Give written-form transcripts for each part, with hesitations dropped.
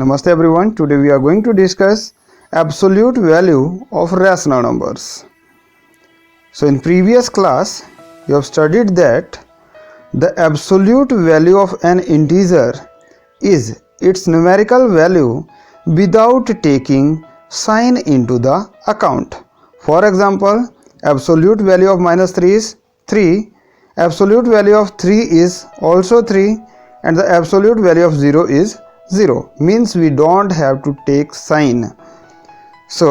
Namaste everyone. Today we are going to discuss absolute value of rational numbers. So in previous class you have studied that the absolute value of an integer is its numerical value without taking sign into the account. For example, absolute value of -3 is 3, absolute value of 3 is also 3, and the absolute value of 0 is 0, means we don't have to take sign. So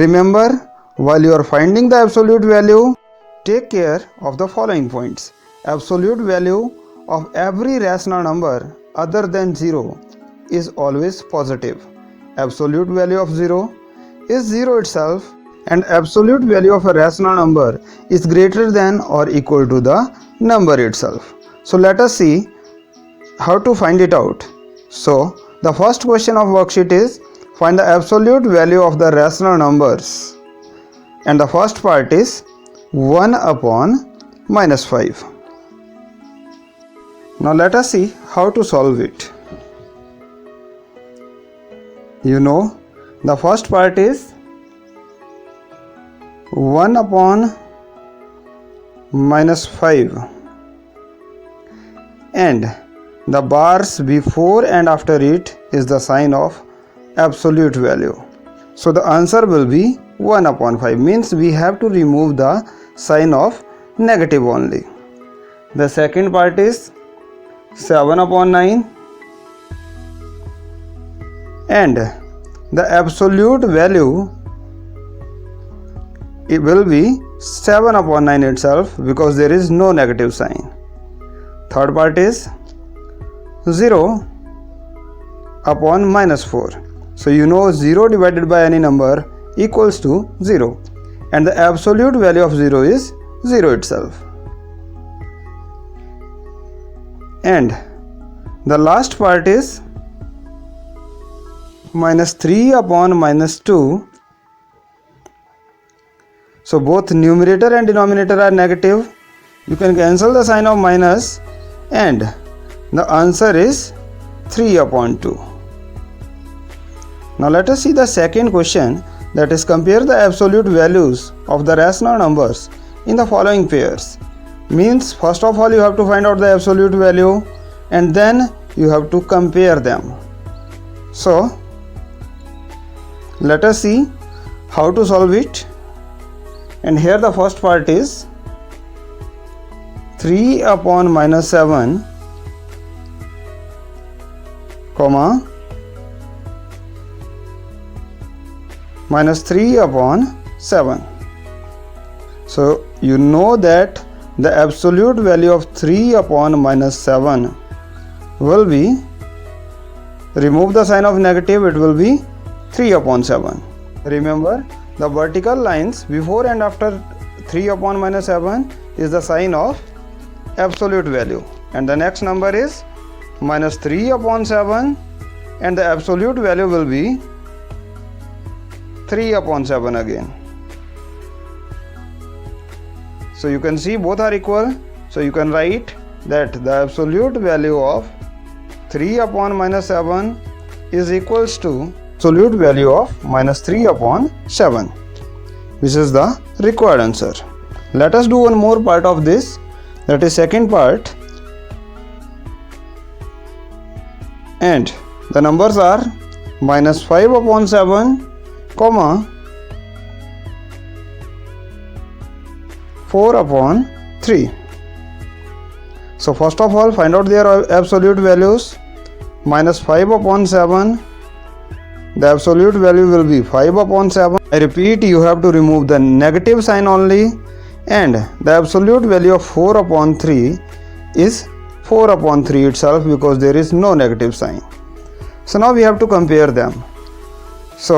remember, while you are finding the absolute value, take care of the following points. Absolute value of every rational number other than 0 is always positive. Absolute value of 0 is 0 itself, and absolute value of a rational number is greater than or equal to the number itself. So let us see how to find it out. So the first question of worksheet is find the absolute value of the rational numbers, and the first part is 1 upon -5. Now let us see how to solve it. You know, the first part is 1 upon -5, and the bars before and after it is the sign of absolute value. So the answer will be 1 upon 5, means we have to remove the sign of negative only. The second part is 7 upon 9, and the absolute value, it will be 7 upon 9 itself because there is no negative sign. Third part is 0 upon -4. So you know 0 divided by any number equals to 0, and the absolute value of 0 is 0 itself. And the last part is -3 upon -2. So both numerator and denominator are negative. You can cancel the sign of minus, and the answer is 3 upon 2. Now let us see the second question, that is compare the absolute values of the rational numbers in the following pairs. Means first of all you have to find out the absolute value, and then you have to compare them. So let us see how to solve it. And here the first part is 3 upon -7, comma -3 upon 7. So you know that the absolute value of 3 upon -7 will be, remove the sign of negative, it will be 3 upon 7. Remember, the vertical lines before and after 3 upon -7 is the sign of absolute value, and the next number is -3 upon 7, and the absolute value will be 3 upon 7 again. So you can see both are equal, so you can write that the absolute value of 3 upon -7 is equals to absolute value of -3 upon 7, which is the required answer. Let us do one more part of this, that is second part, and the numbers are -5 upon 7, comma 4 upon 3. So first of all find out their absolute values. -5 upon 7, the absolute value will be 5 upon 7. I repeat, you have to remove the negative sign only, and the absolute value of 4 upon 3 is 4 upon 3 itself because there is no negative sign. So now we have to compare them. So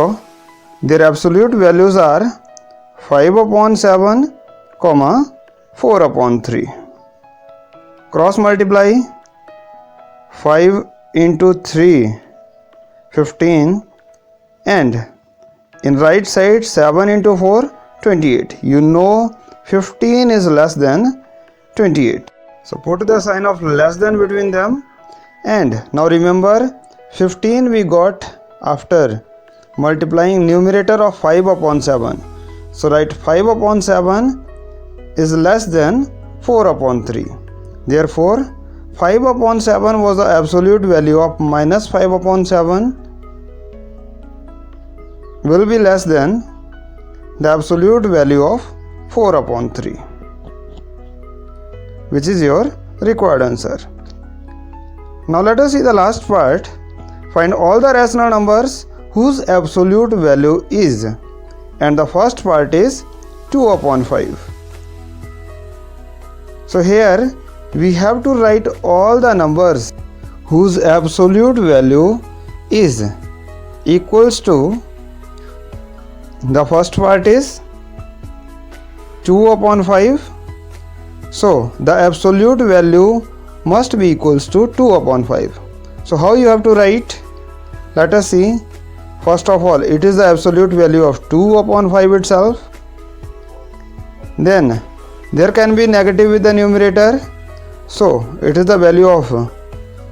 their absolute values are 5 upon 7, comma 4 upon 3. Cross multiply 5 into 3, 15, and in right side 7 into 4, 28. You know 15 is less than 28. So put the sign of less than between them, and now remember 15 we got after multiplying numerator of 5 upon 7. So write 5 upon 7 is less than 4 upon 3. Therefore, 5 upon 7 was the absolute value of minus 5 upon 7 will be less than the absolute value of 4 upon 3, which is your required answer. Now let us see the last part. Find all the rational numbers whose absolute value is, and the first part is 2 upon 5. So here we have to write all the numbers whose absolute value is equals to, the first part is 2 upon 5. So the absolute value must be equals to 2 upon 5. So how you have to write? Let us see. First of all, it is the absolute value of 2 upon 5 itself. Then there can be negative with the numerator. So it is the value of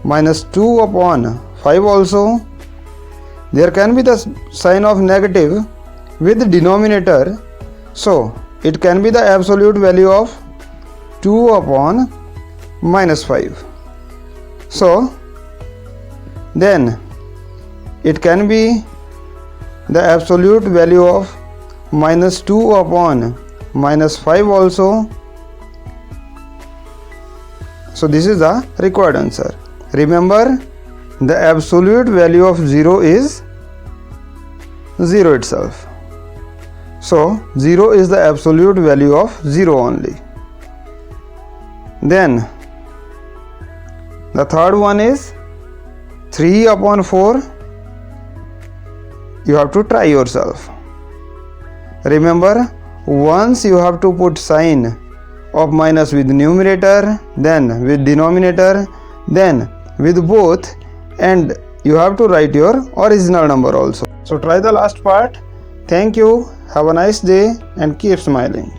minus 2 upon 5 also. There can be the sign of negative with the denominator. So it can be the absolute value of 2 upon minus 5. So then it can be the absolute value of minus 2 upon minus 5 also. So this is the required answer. Remember, the absolute value of 0 is 0 itself. So 0 is the absolute value of 0 only. Then the third one is 3 upon 4. You have to try yourself. Remember, once you have to put sign of minus with numerator, then with denominator, then with both, and you have to write your original number also. So try the last part. Thank you. Have a nice day and keep smiling.